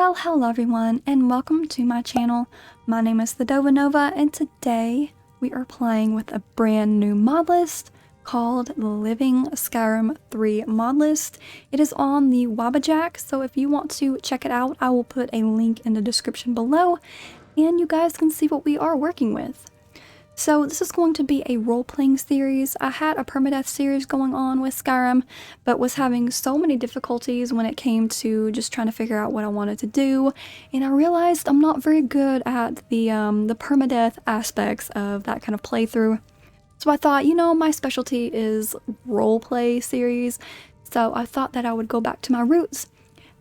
Well, hello everyone, and welcome to my channel. My name is TheDovahNova, and today we are playing with a brand new mod list called the Living Skyrim 3 mod list. It is on the Wabbajack, so if you want to check it out, I will put a link in the description below, and you guys can see what we are working with. So this is going to be a role-playing series. I had a permadeath series going on with Skyrim, but was having so many difficulties when it came to just trying to figure out what I wanted to do, and I realized I'm not very good at the permadeath aspects of that kind of playthrough. So I thought, you know, my specialty is role-play series, so I thought that I would go back to my roots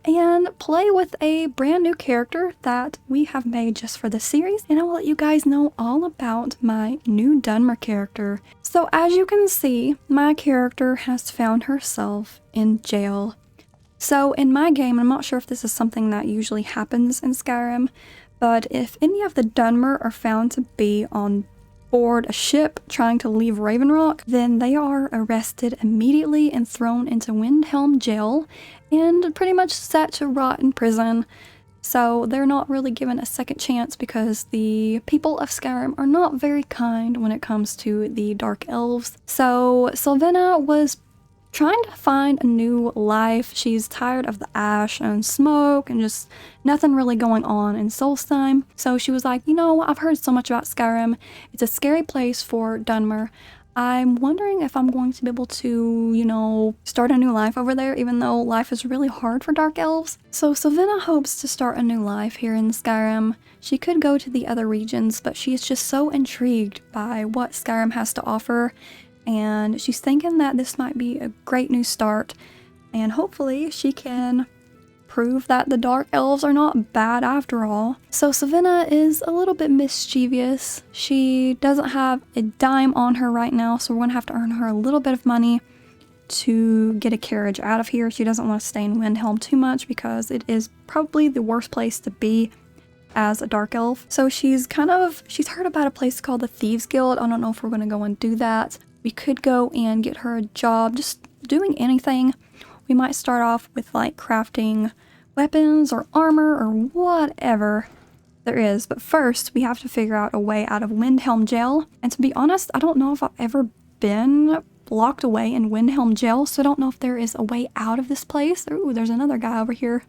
and play with a brand new character that we have made just for this series, and I will let you guys know all about my new Dunmer character. So as you can see, my character has found herself in jail. So in my game, I'm not sure if this is something that usually happens in Skyrim, but if any of the Dunmer are found to be on board a ship trying to leave Ravenrock, then they are arrested immediately and thrown into Windhelm jail and pretty much set to rot in prison. So they're not really given a second chance because the people of Skyrim are not very kind when it comes to the Dark Elves. So Sylvina was trying to find a new life. She's tired of the ash and smoke and just nothing really going on in Solstheim. So she was like, you know, I've heard so much about Skyrim. It's a scary place for Dunmer. I'm wondering if I'm going to be able to, you know, start a new life over there, even though life is really hard for Dark Elves. So Sylvina hopes to start a new life here in Skyrim. She could go to the other regions, but she's just so intrigued by what Skyrim has to offer, and she's thinking that this might be a great new start, and hopefully she can prove that the Dark Elves are not bad after all. So Sylvina is a little bit mischievous. She doesn't have a dime on her right now, so we're gonna have to earn her a little bit of money to get a carriage out of here. She doesn't want to stay in Windhelm too much because it is probably the worst place to be as a Dark Elf. So she's heard about a place called the Thieves Guild. I don't know if we're gonna go and do that. We could go and get her a job, just doing anything. We might start off with like crafting weapons or armor or whatever there is, but first we have to figure out a way out of Windhelm jail. And to be honest, I don't know if I've ever been locked away in Windhelm jail, so I don't know if there is a way out of this place. Ooh, there's another guy over here.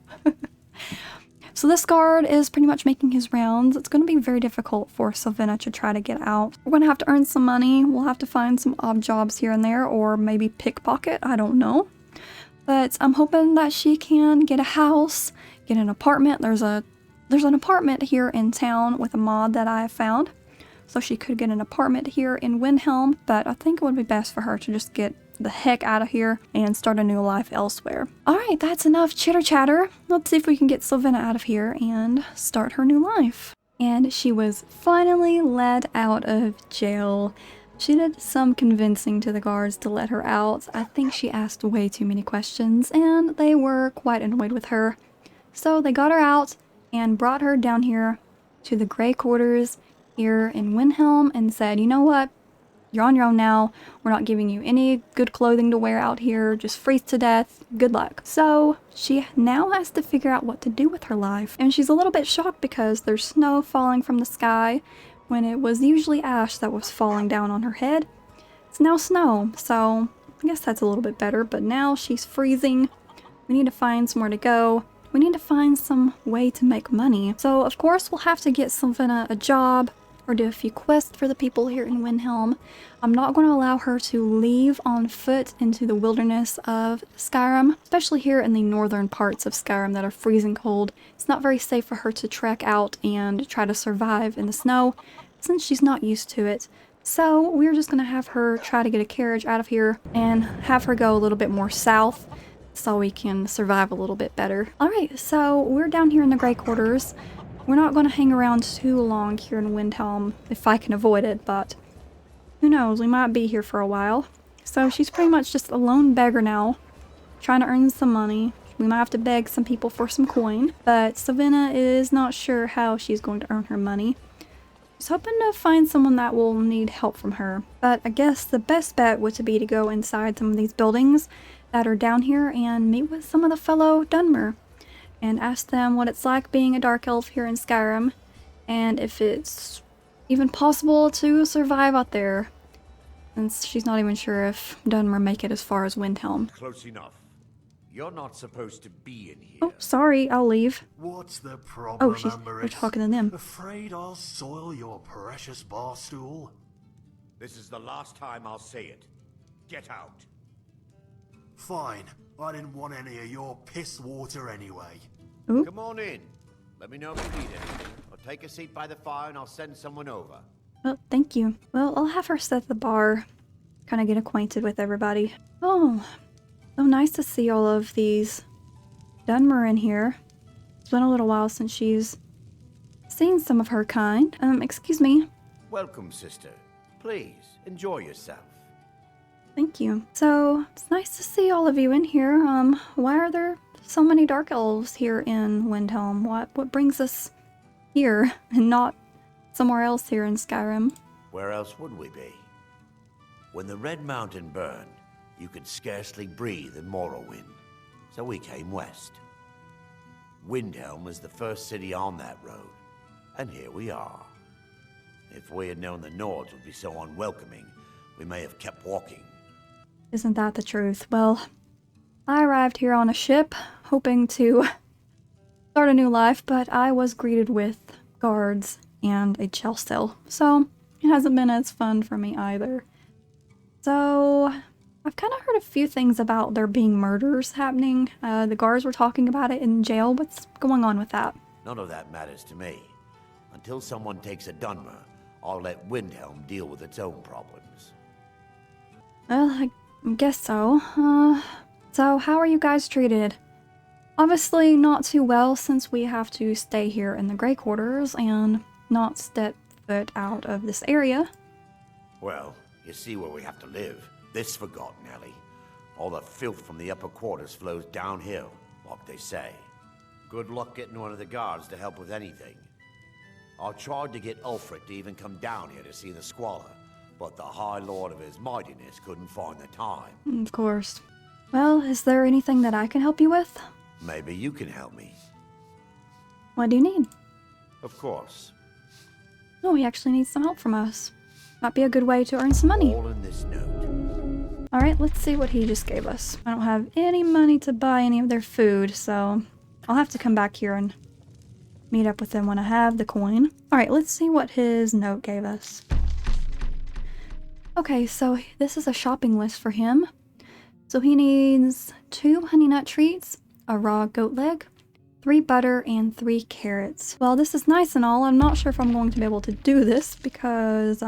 So this guard is pretty much making his rounds. It's going to be very difficult for Sylvina to try to get out. We're going to have to earn some money. We'll have to find some odd jobs here and there, or maybe pickpocket, I don't know. But I'm hoping that she can get a house, get an apartment. There's an apartment here in town with a mod that I have found. So she could get an apartment here in Windhelm, but I think it would be best for her to just get the heck out of here and start a new life elsewhere. Alright, that's enough chitter chatter. Let's see if we can get Sylvina out of here and start her new life. And she was finally let out of jail. She did some convincing to the guards to let her out. I think she asked way too many questions, and they were quite annoyed with her. So they got her out and brought her down here to the Grey Quarters here in Windhelm and said, you know what? You're on your own now. We're not giving you any good clothing to wear out here. Just freeze to death. Good luck. So she now has to figure out what to do with her life. And she's a little bit shocked because there's snow falling from the sky when it was usually ash that was falling down on her head. It's now snow, so I guess that's a little bit better, but now she's freezing. We need to find somewhere to go. We need to find some way to make money. So of course we'll have to get Sylvina a job or do a few quests for the people here in Windhelm. I'm not going to allow her to leave on foot into the wilderness of Skyrim, especially here in the northern parts of Skyrim that are freezing cold. It's not very safe for her to trek out and try to survive in the snow since she's not used to it. So we're just going to have her try to get a carriage out of here and have her go a little bit more south so we can survive a little bit better. Alright, so we're down here in the Grey Quarters. We're not going to hang around too long here in Windhelm if I can avoid it, but who knows, we might be here for a while. So she's pretty much just a lone beggar now, trying to earn some money. We might have to beg some people for some coin, but Sylvina is not sure how she's going to earn her money. She's hoping to find someone that will need help from her, but I guess the best bet would be to go inside some of these buildings that are down here and meet with some of the fellow Dunmer. and ask them what it's like being a dark elf here in Skyrim, and if it's even possible to survive out there, since she's not even sure if Dunmer make it as far as Windhelm. Close enough. You're not supposed to be in here. Oh, sorry, I'll leave. What's the Oh, problem, they're talking to them. Afraid I'll soil your precious bar stool? This is the last time I'll say it. Get out. Fine. I didn't want any of your piss water anyway. Ooh. Come on in. Let me know if you need anything. Or take a seat by the fire and I'll send someone over. Well, thank you. Well, I'll have her set the bar, kind of get acquainted with everybody. Oh, so nice to see all of these Dunmer in here. It's been a little while since she's seen some of her kind. Excuse me. Welcome, sister. Please, enjoy yourself. Thank you. So, it's nice to see all of you in here. Why are there so many dark elves here in Windhelm? What brings us here and not somewhere else here in Skyrim? Where else would we be? When the Red Mountain burned, you could scarcely breathe in Morrowind, so we came west. Windhelm was the first city on that road, and here we are. If we had known the Nords would be so unwelcoming, we may have kept walking. Isn't that the truth? Well, I arrived here on a ship, hoping to start a new life, but I was greeted with guards and a jail cell, so it hasn't been as fun for me either. So, I've kind of heard a few things about there being murders happening. The guards were talking about it in jail. What's going on with that? None of that matters to me. Until someone takes a Dunmer, I'll let Windhelm deal with its own problems. Well, I guess so. So how are you guys treated? Obviously not too well, since we have to stay here in the Grey Quarters and not step foot out of this area. Well, you see where we have to live. This forgotten alley. All the filth from the upper quarters flows downhill, like they say. Good luck getting one of the guards to help with anything. I tried to get Ulfric to even come down here to see the squalor, but the High Lord of his mightiness couldn't find the time. Of course. Well, is there anything that I can help you with? Maybe you can help me. What do you need? Of course. Oh, he actually needs some help from us. Might be a good way to earn some money. All in this note. Alright, let's see what he just gave us. I don't have any money to buy any of their food, so I'll have to come back here and meet up with them when I have the coin. Alright, let's see what his note gave us. Okay, so this is a shopping list for him. So he needs 2 honey nut treats, a raw goat leg, 3 butter, and 3 carrots. Well, this is nice and all. I'm not sure if I'm going to be able to do this because,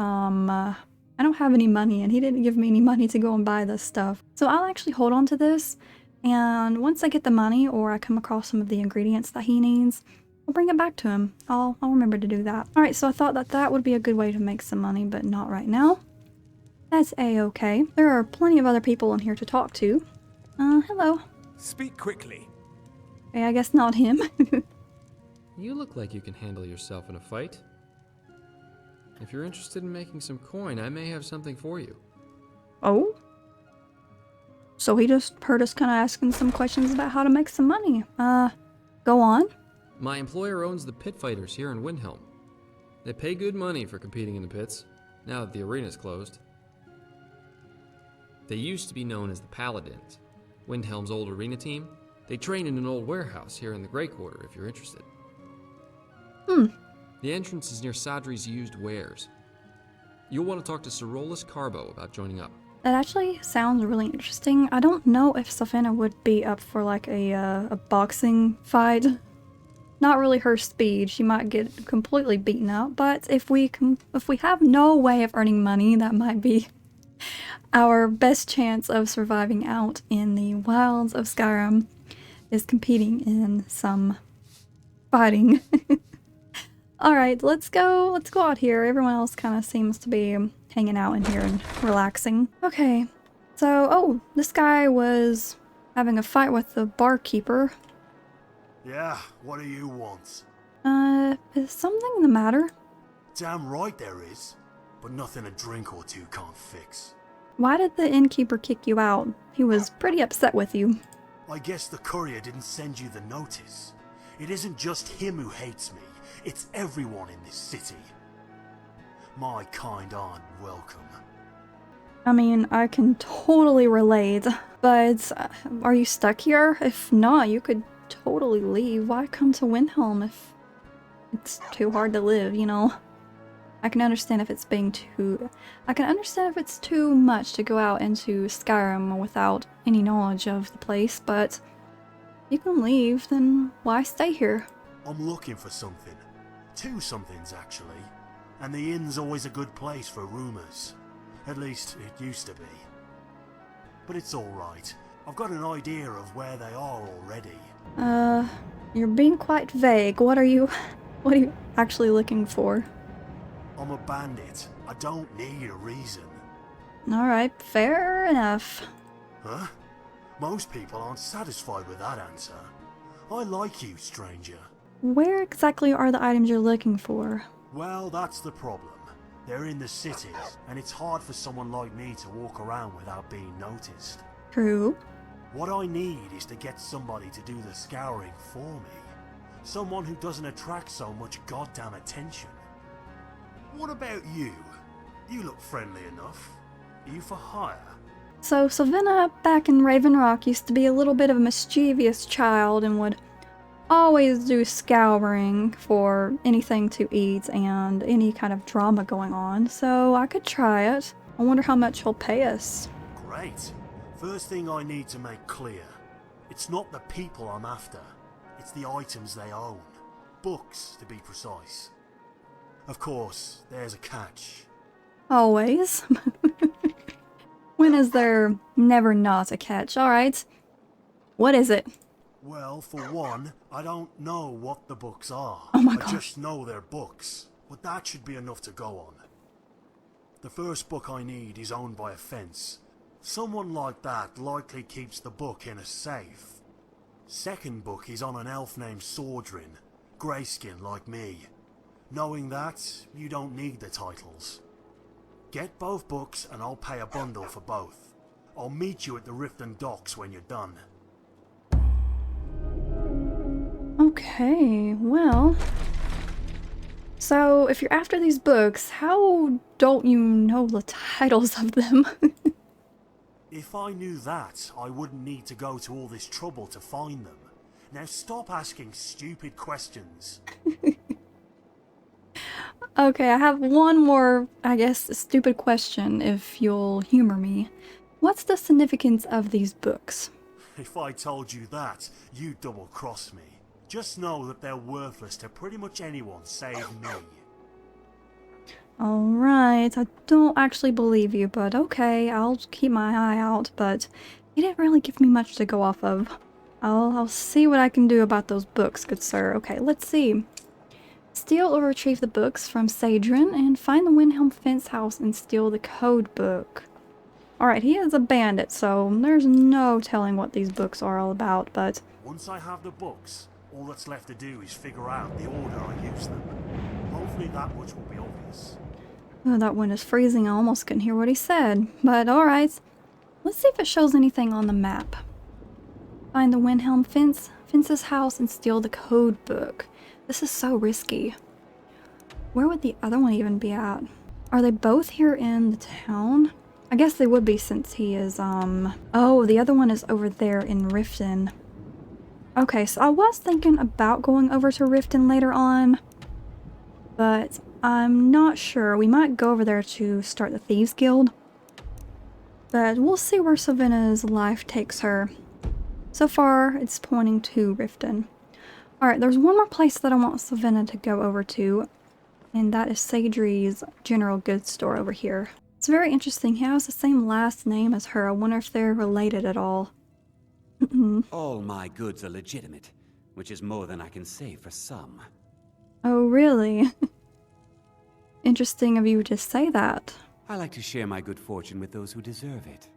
I don't have any money and he didn't give me any money to go and buy this stuff. So I'll actually hold on to this, and once I get the money or I come across some of the ingredients that he needs, I'll bring it back to him. I'll remember to do that. Alright, so I thought that would be a good way to make some money, but not right now. That's a-okay. There are plenty of other people in here to talk to. Hello. Speak quickly. Okay, I guess not him. You look like you can handle yourself in a fight. If you're interested in making some coin, I may have something for you. Oh? So he just heard us kind of asking some questions about how to make some money. Go on. My employer owns the pit fighters here in Windhelm. They pay good money for competing in the pits, now that the arena's closed. They used to be known as the Paladins, Windhelm's old arena team. They train in an old warehouse here in the Grey Quarter, if you're interested. The entrance is near Sadri's used wares. You'll want to talk to Sorolus Carbo about joining up. That actually sounds really interesting. I don't know if Safina would be up for like a boxing fight. Not really her speed. She might get completely beaten up. But if we have no way of earning money, that might be our best chance of surviving out in the wilds of Skyrim, is competing in some fighting. Alright, let's go out here. Everyone else kind of seems to be hanging out in here and relaxing. Okay, so, this guy was having a fight with the barkeeper. Yeah, what do you want? Is something the matter? Damn right there is, but nothing a drink or two can't fix. Why did the innkeeper kick you out? He was pretty upset with you. I guess the courier didn't send you the notice. It isn't just him who hates me, it's everyone in this city. My kind aren't welcome. I mean, I can totally relate, but are you stuck here? If not, you could totally leave. Why come to Windhelm if it's too hard to live, you know? I can understand if it's too much to go out into Skyrim without any knowledge of the place, but if you can leave, then why stay here? I'm looking for something. 2 somethings, actually. And the inn's always a good place for rumours. At least, it used to be. But it's alright. I've got an idea of where they are already. You're being quite vague. What are you actually looking for? I'm a bandit. I don't need a reason. Alright, fair enough. Huh? Most people aren't satisfied with that answer. I like you, stranger. Where exactly are the items you're looking for? Well, that's the problem. They're in the cities, and it's hard for someone like me to walk around without being noticed. True. What I need is to get somebody to do the scouring for me. Someone who doesn't attract so much goddamn attention. What about you? You look friendly enough. Are you for hire? So, Sylvina back in Raven Rock used to be a little bit of a mischievous child and would always do scouring for anything to eat and any kind of drama going on, so I could try it. I wonder how much he'll pay us. Great. First thing I need to make clear. It's not the people I'm after. It's the items they own. Books, to be precise. Of course, there's a catch. Always. When is there never not a catch? Alright. What is it? Well, for one, I don't know what the books are. Oh my I gosh. just know they're books, but that should be enough to go on. The first book I need is owned by a fence. Someone like that likely keeps the book in a safe. Second book is on an elf named Sordrin, greyskin like me. Knowing that, you don't need the titles. Get both books and I'll pay a bundle for both. I'll meet you at the Riften docks when you're done. Okay, well... So, if you're after these books, how don't you know the titles of them? If I knew that, I wouldn't need to go to all this trouble to find them. Now stop asking stupid questions. Okay, I have one more, I guess, stupid question, if you'll humor me. What's the significance of these books? If I told you that, you'd double-cross me. Just know that they're worthless to pretty much anyone save me. Alright, I don't actually believe you, but okay, I'll keep my eye out, but you didn't really give me much to go off of. I'll see what I can do about those books, good sir. Okay, let's see. Steal or retrieve the books from Sadrin and find the Windhelm fence house and steal the code book. Alright, he is a bandit, so there's no telling what these books are all about, but... Once I have the books, all that's left to do is figure out the order I use them. Hopefully that much will be obvious. Oh, that wind is freezing, I almost couldn't hear what he said, but alright. Let's see if it shows anything on the map. Find the Windhelm fence's house and steal the code book. This is so risky. Where would the other one even be at? Are they both here in the town? I guess they would be since he is, Oh, the other one is over there in Riften. Okay, so I was thinking about going over to Riften later on, but I'm not sure. We might go over there to start the Thieves Guild, but we'll see where Sylvina's life takes her. So far, it's pointing to Riften. Alright, there's one more place that I want Sylvina to go over to, and that is Sadri's general goods store over here. It's very interesting. He has the same last name as her. I wonder if they're related at all. All my goods are legitimate, which is more than I can say for some. Oh, really? Interesting of you to say that. I like to share my good fortune with those who deserve it.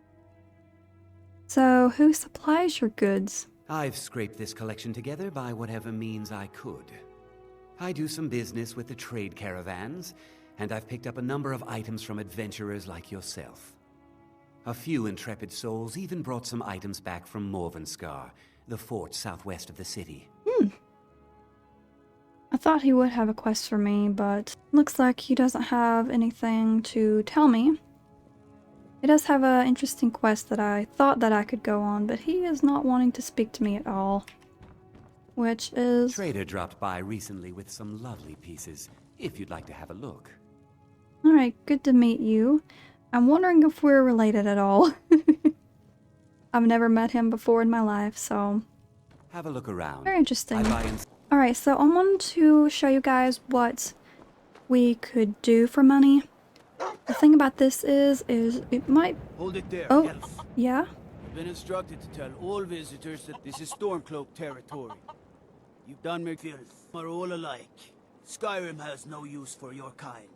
So, who supplies your goods? I've scraped this collection together by whatever means I could. I do some business with the trade caravans, and I've picked up a number of items from adventurers like yourself. A few intrepid souls even brought some items back from Morvenskar, the fort southwest of the city. I thought he would have a quest for me, but looks like he doesn't have anything to tell me. He does have an interesting quest that I thought that I could go on, but he is not wanting to speak to me at all. Which is... Trader dropped by recently with some lovely pieces, if you'd like to have a look. Alright, good to meet you. I'm wondering if we're related at all. I've never met him before in my life, so... Have a look around. Very interesting. I buy in... Alright, so I wanted to show you guys what we could do for money. The thing about this is it might... Hold it there, Oh, elf. yeah? I've been instructed to tell all visitors that this is Stormcloak territory. You Dunmerfield are all alike. Skyrim has no use for your kind.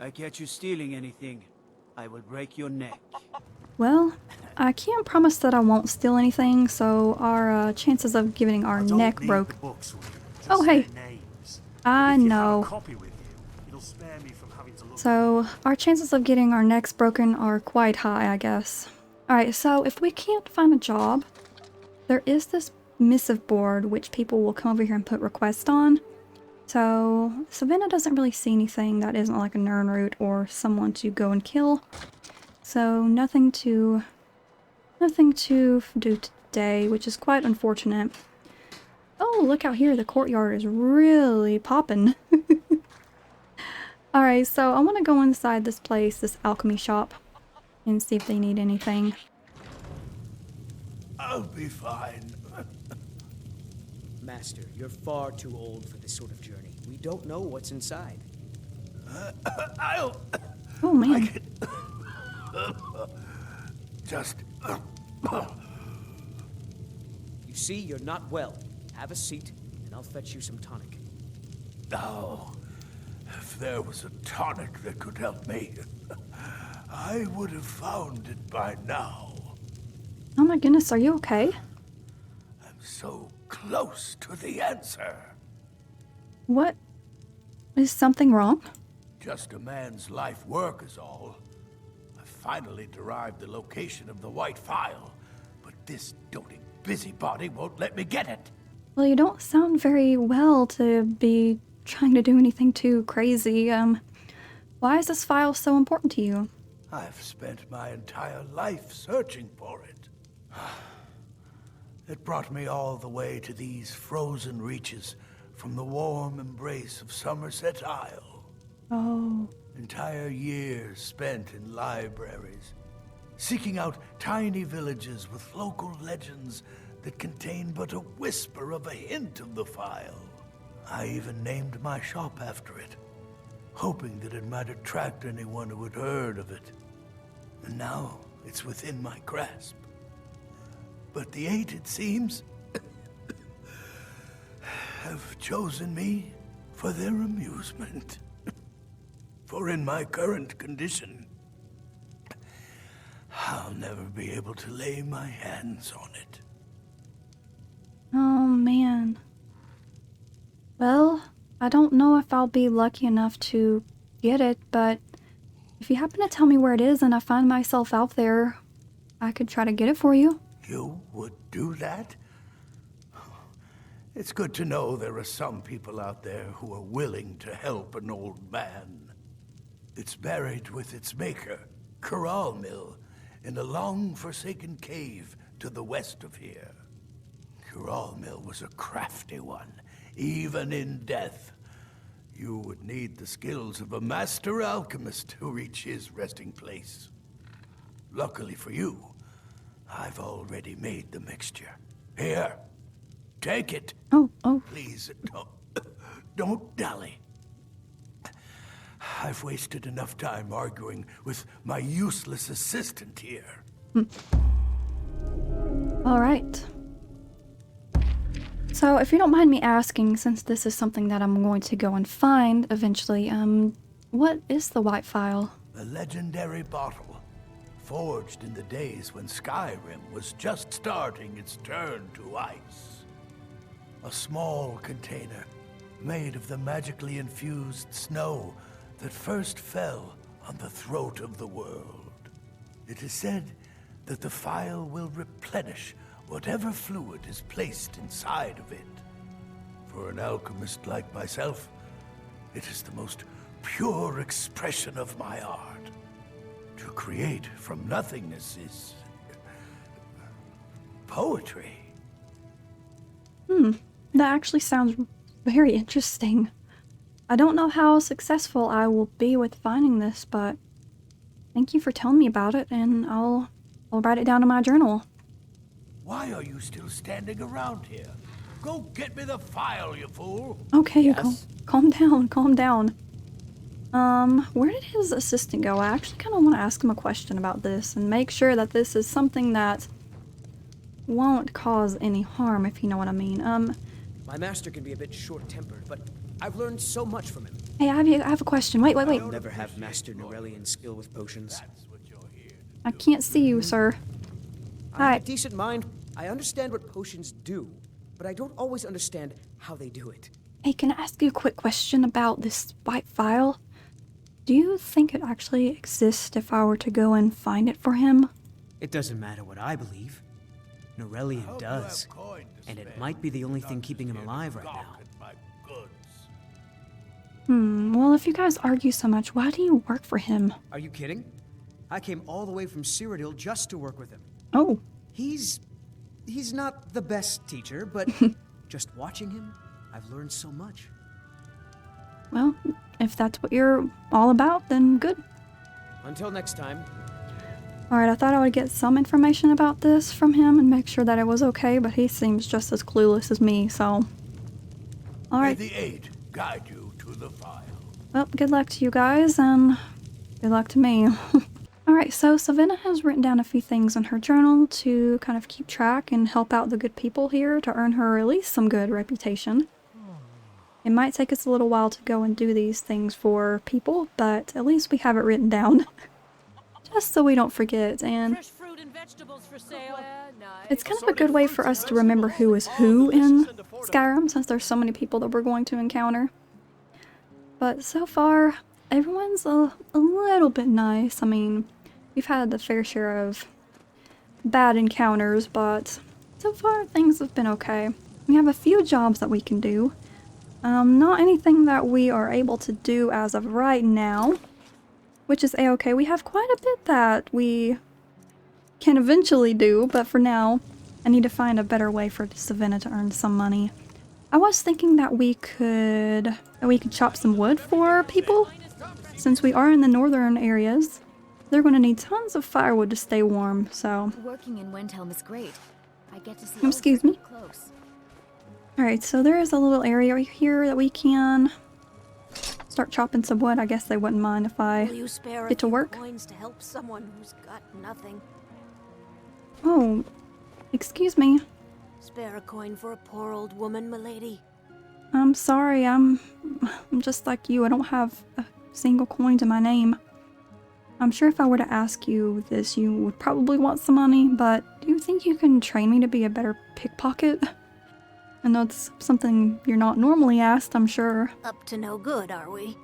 I catch you stealing anything, I will break your neck. Well, I can't promise that I won't steal anything, so our chances of getting our I don't neck need broke... the books with you, just Oh, hey. their names. I If you have know. a copy with you, it'll spare me from having to look. So, our chances of getting our necks broken are quite high, I guess. Alright, so if we can't find a job, there is this missive board which people will come over here and put requests on. So, Savannah doesn't really see anything that isn't like a Nirnroot or someone to go and kill. So, nothing to do today, which is quite unfortunate. Oh, look out here, the courtyard is really poppin'. Alright, so I want to go inside this place, this alchemy shop, and see if they need anything. I'll be fine. Master, you're far too old for this sort of journey. We don't know what's inside. I'll Oh man. just. You see, you're not well. Have a seat, and I'll fetch you some tonic. Oh, if there was a tonic that could help me, I would have found it by now. Oh my goodness, are you okay? I'm so close to the answer. What? Is something wrong? Just a man's life work is all. I finally derived the location of the white phial, but this doting busybody won't let me get it. Well, you don't sound very well to be trying to do anything too crazy. Why is this file so important to you? I've spent my entire life searching for it. It brought me all the way to these frozen reaches from the warm embrace of Somerset Isle. Oh, Entire years spent in libraries, seeking out tiny villages with local legends that contain but a whisper of a hint of the phial. I even named my shop after it, hoping that it might attract anyone who had heard of it. And now it's within my grasp. But the Eight, it seems, have chosen me for their amusement. For in my current condition, I'll never be able to lay my hands on it. oh man. Well, I don't know if I'll be lucky enough to get it, but if you happen to tell me where it is and I find myself out there, I could try to get it for you. You would do that? It's good to know there are some people out there who are willing to help an old man. It's buried with its maker, Corral Mill, in a long-forsaken cave to the west of here. Corral Mill was a crafty one, even in death. You would need the skills of a master alchemist to reach his resting place. Luckily for you, I've already made the mixture. Here, take it. Oh, Please, don't dally. I've wasted enough time arguing with my useless assistant here. alright. So, if you don't mind me asking, since this is something that I'm going to go and find eventually, what is the white phial? A legendary bottle, forged in the days when Skyrim was just starting its turn to ice. A small container, made of the magically infused snow that first fell on the throat of the world. It is said that the phial will replenish whatever fluid is placed inside of it. For an alchemist like myself, it is the most pure expression of my art. To create from nothingness is poetry. That actually sounds very interesting. I don't know how successful I will be with finding this, but thank you for telling me about it, and I'll write it down in my journal. Why are you still standing around here? Go get me the phial, you fool! Okay, calm down, calm down. Where did his assistant go? I actually kind of want to ask him a question about this and make sure that this is something that won't cause any harm, if you know what I mean. My master can be a bit short-tempered, but I've learned so much from him. Hey, I have a question. Wait. I'll never have Master Norellian skill with potions. I can't see you, sir. I have a decent mind. I understand what potions do, but I don't always understand how they do it. Hey, can I ask you a quick question about this white phial? Do you think it actually exists if I were to go and find it for him? It doesn't matter what I believe. Norellian does, and it might be the only thing keeping him alive right now. Well, if you guys argue so much, why do you work for him? Are you kidding? I came all the way from Cyrodiil just to work with him. Oh. He's not the best teacher, but just watching him, I've learned so much. Well, if that's what you're all about, then good. Until next time. Alright, I thought I would get some information about this from him and make sure that it was okay, but he seems just as clueless as me, so... Alright. May the eight guide you to the phial. Well, good luck to you guys, and good luck to me. Alright, so Savannah has written down a few things in her journal to kind of keep track and help out the good people here to earn her at least some good reputation. It might take us a little while to go and do these things for people, but at least we have it written down. Just so we don't forget, and it's kind of a good way for us to remember who is who in Skyrim, since there's so many people that we're going to encounter. But so far, everyone's a little bit nice. I mean, we've had a fair share of bad encounters, but so far things have been okay. We have a few jobs that we can do. Not anything that we are able to do as of right now, which is a-okay. We have quite a bit that we can eventually do, but for now, I need to find a better way for Savannah to earn some money. I was thinking that we could chop some wood for people. Since we are in the northern areas, they're going to need tons of firewood to stay warm, so... Working in Windhelm is great. I get to see excuse me? close. Alright, so there is a little area here that we can start chopping some wood. I guess they wouldn't mind if I get to work. Coins to help someone who's got nothing. Oh, excuse me. Spare a coin for a poor old woman, milady. I'm sorry, I'm just like you. I don't have a single coin to my name. I'm sure if I were to ask you this, you would probably want some money, but do you think you can train me to be a better pickpocket? I know it's something you're not normally asked, I'm sure. Up to no good, are we?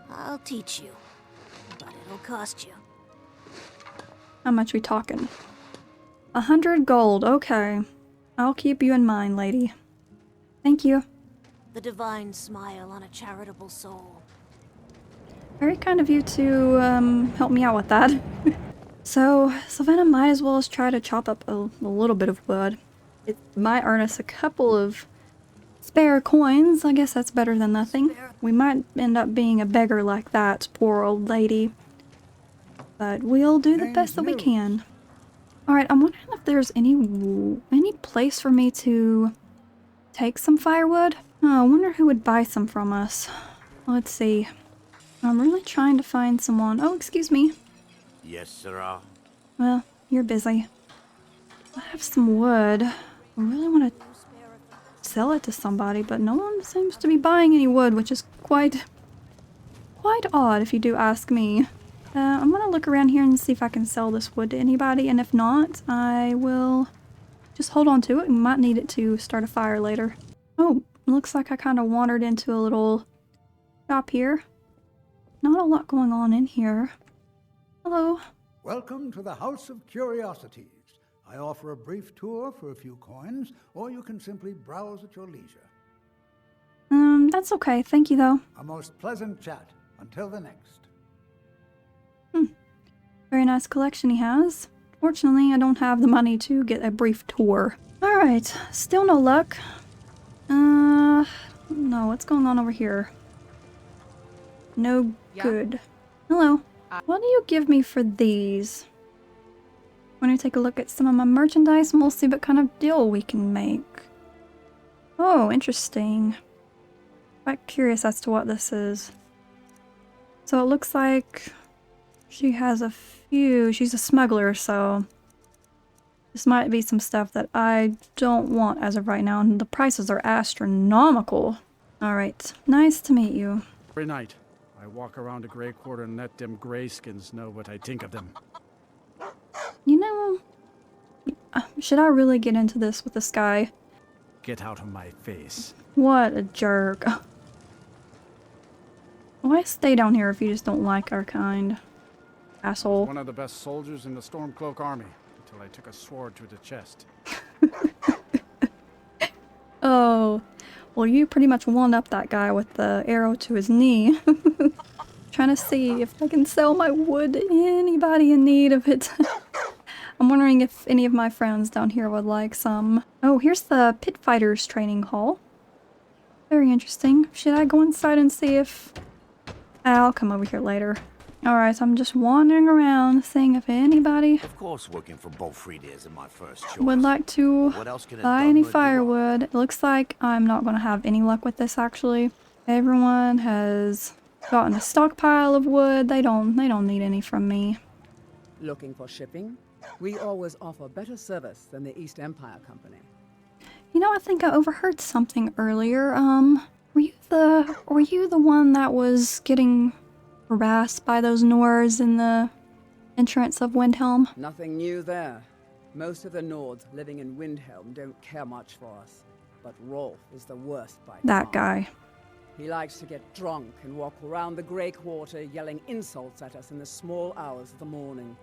I'll teach you, but it'll cost you. How much we talking? 100 gold, okay. I'll keep you in mind, lady. Thank you. The divine smile on a charitable soul. Very kind of you to help me out with that. So, Savannah might as well try to chop up a little bit of wood. It might earn us a couple of spare coins. I guess that's better than nothing. We might end up being a beggar like that poor old lady. But we'll do the best that we can. Alright, I'm wondering if there's any place for me to take some firewood. Oh, I wonder who would buy some from us. Let's see. I'm really trying to find someone. Oh, excuse me. Yes, sirrah. Well, you're busy. I have some wood. I really want to sell it to somebody, but no one seems to be buying any wood, which is quite odd if you do ask me. I'm going to look around here and see if I can sell this wood to anybody, and if not, I will just hold on to it. We might need it to start a fire later. Oh, looks like I kind of wandered into a little shop here. Not a lot going on in here. Hello. Welcome to the House of Curiosities. I offer a brief tour for a few coins, or you can simply browse at your leisure. That's okay. Thank you, though. A most pleasant chat. Until the next. Very nice collection he has. Fortunately, I don't have the money to get a brief tour. Alright, still no luck. No, what's going on over here? No good. Hello. What do you give me for these? Want to take a look at some of my merchandise and we'll see what kind of deal we can make. Oh, interesting. Quite curious as to what this is. So it looks like she has a few. She's a smuggler, so this might be some stuff that I don't want as of right now, and the prices are astronomical. Alright, nice to meet you. Every night, I walk around the Grey Quarter and let them Greyskins know what I think of them. You know, should I really get into this with this guy? Get out of my face. What a jerk. Why stay down here if you just don't like our kind? Asshole. One of the best soldiers in the Stormcloak army, until I took a sword to the chest. Oh, well you pretty much one-up that guy with the arrow to his knee. Trying to see if I can sell my wood to anybody in need of it. I'm wondering if any of my friends down here would like some. Oh, here's the Pit Fighters training hall. Very interesting. Should I go inside and see if... I'll come over here later. Alright, so I'm just wandering around, seeing if anybody Of course, working for Bolfrida isn't my first choice. would like to What else can a buy any Dunmer do? firewood. It looks like I'm not going to have any luck with this, actually. Everyone has gotten a stockpile of wood. They don't need any from me. Looking for shipping? We always offer better service than the East Empire Company. You know, I think I overheard something earlier. Were you the one that was getting harassed by those Nords in the entrance of Windhelm? Nothing new there. Most of the Nords living in Windhelm don't care much for us. But Rolf is the worst by That far. guy. He likes to get drunk and walk around the Grey Quarter yelling insults at us in the small hours of the morning.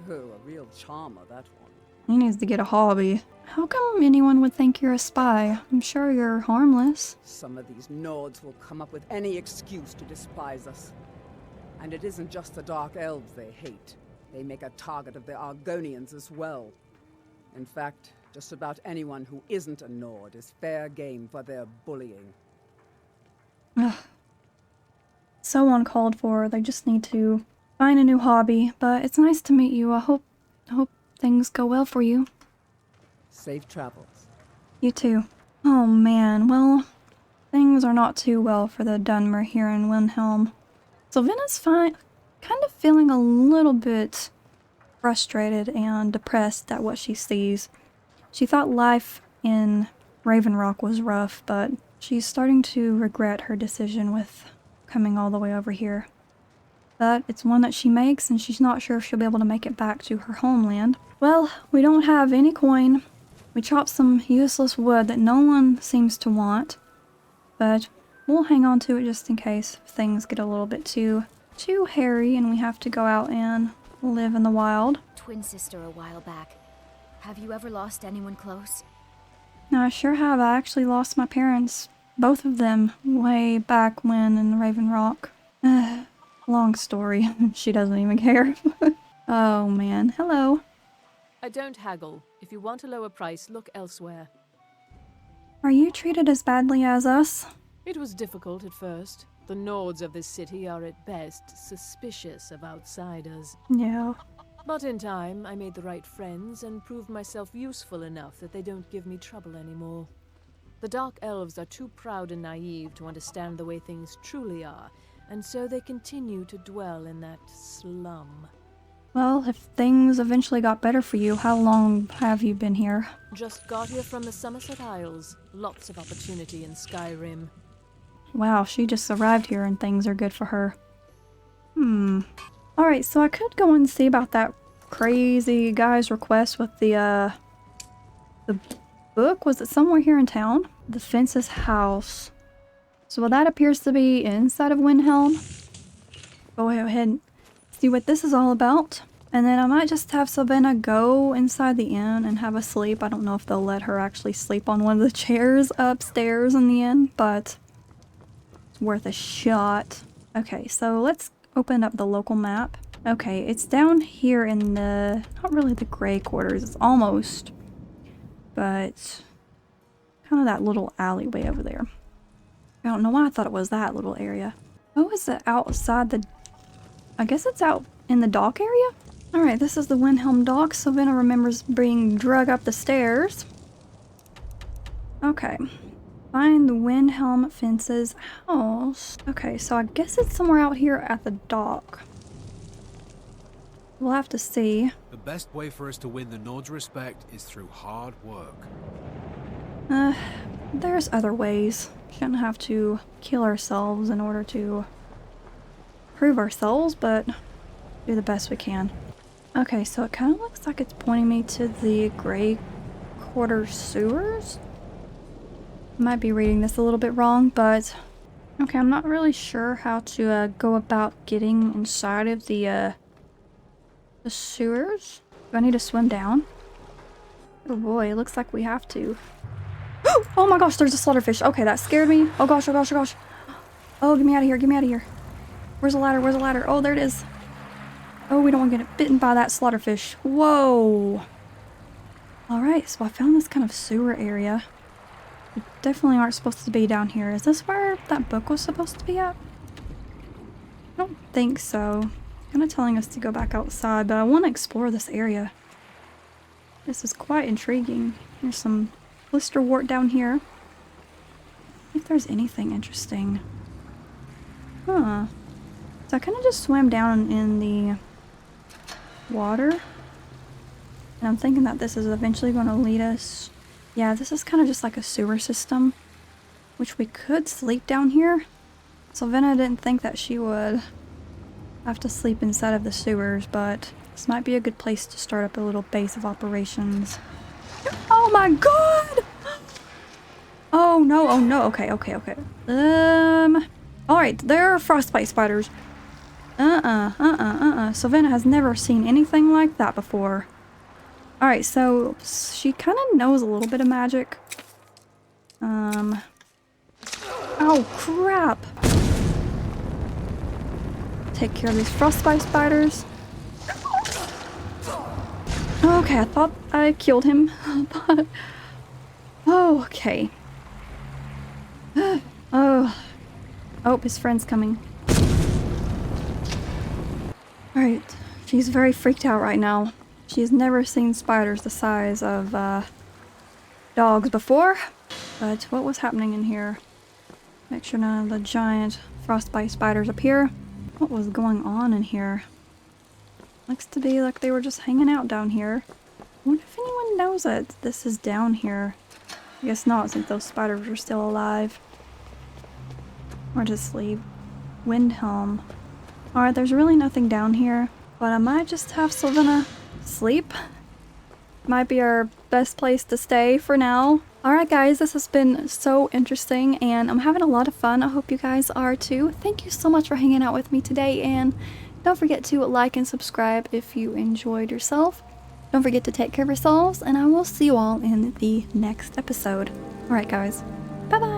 Oh, a real charmer, that one. He needs to get a hobby. How come anyone would think you're a spy? I'm sure you're harmless. Some of these Nords will come up with any excuse to despise us. And it isn't just the Dark Elves they hate. They make a target of the Argonians as well. In fact, just about anyone who isn't a Nord is fair game for their bullying. Ugh. So uncalled for. They just need to find a new hobby. But it's nice to meet you. I hope things go well for you. Safe travels. You too. Oh man, well, things are not too well for the Dunmer here in Windhelm. Sylvaina's kind of feeling a little bit frustrated and depressed at what she sees. She thought life in Raven Rock was rough, but she's starting to regret her decision with coming all the way over here. But it's one that she makes, and she's not sure if she'll be able to make it back to her homeland. Well, we don't have any coin. We chopped some useless wood that no one seems to want, but we'll hang on to it just in case things get a little bit too hairy and we have to go out and live in the wild. Twin sister a while back. Have you ever lost anyone close? No, I sure have. I actually lost my parents, both of them, way back when in Raven Rock. Long story. She doesn't even care. Oh man, hello. I don't haggle. If you want a lower price, look elsewhere. Are you treated as badly as us? It was difficult at first. The Nords of this city are at best suspicious of outsiders. Yeah. But in time, I made the right friends and proved myself useful enough that they don't give me trouble anymore. The Dark Elves are too proud and naive to understand the way things truly are, and so they continue to dwell in that slum. Well, if things eventually got better for you, how long have you been here? Just got here from the Somerset Isles. Lots of opportunity in Skyrim. Wow, she just arrived here and things are good for her. Alright, so I could go and see about that crazy guy's request with the book. Was it somewhere here in town? The Fence's house. So that appears to be inside of Windhelm. Go ahead and see what this is all about. And then I might just have Sylvaina go inside the inn and have a sleep. I don't know if they'll let her actually sleep on one of the chairs upstairs in the inn, but It's worth a shot. Okay, so let's open up the local map. Okay, it's down here in the, not really the gray quarters, it's almost, but kind of that little alleyway over there. I don't know why I thought it was that little area. Oh, is it outside the, I guess it's out in the dock area? Alright, this is the Windhelm dock. Savannah remembers being dragged up the stairs. Okay. Find the Windhelm Fence's house. Okay, so I guess it's somewhere out here at the dock. We'll have to see. The best way for us to win the Nord's respect is through hard work. There's other ways. Shouldn't have to kill ourselves in order to prove ourselves, but do the best we can. Okay, so it kind of looks like it's pointing me to the gray quarter sewers. Might be reading this a little bit wrong, but okay, I'm not really sure how to go about getting inside of the sewers. Do I need to swim down? Oh boy, it looks like we have to. Oh my gosh, there's a slaughterfish. Okay, that scared me. Oh gosh, oh gosh, oh gosh. Oh, get me out of here, get me out of here. Where's the ladder, where's the ladder? Oh, there it is. Oh, we don't want to get bitten by that slaughterfish. Whoa. Alright, so I found this kind of sewer area. We definitely aren't supposed to be down here. Is this where that book was supposed to be at? I don't think so. Kind of telling us to go back outside, but I want to explore this area. This is quite intriguing. There's some blisterwort down here. If there's anything interesting. Huh. So I kind of just swam down in the water. And I'm thinking that this is eventually going to lead us. Yeah, this is kind of just like a sewer system. Which we could sleep down here. Sylvana didn't think that she would have to sleep inside of the sewers, but this might be a good place to start up a little base of operations. Oh my god! Oh no, oh no, okay. Alright, there are frostbite spiders. Sylvana has never seen anything like that before. Alright, so she kind of knows a little bit of magic. Oh crap! Take care of these frostbite spiders. Okay, I thought I killed him, but oh, okay. Oh, his friend's coming. Alright, she's very freaked out right now. She's never seen spiders the size of dogs before. But what was happening in here? Make sure none of the giant frostbite spiders appear. What was going on in here? Looks to be like they were just hanging out down here. I wonder if anyone knows that this is down here. I guess not, since those spiders are still alive. Or just leave. Windhelm. Alright, there's really nothing down here, but I might just have Sylvana sleep. Might be our best place to stay for now. Alright guys, this has been so interesting and I'm having a lot of fun. I hope you guys are too. Thank you so much for hanging out with me today, and don't forget to like and subscribe if you enjoyed yourself. Don't forget to take care of yourselves, and I will see you all in the next episode. Alright guys, bye bye!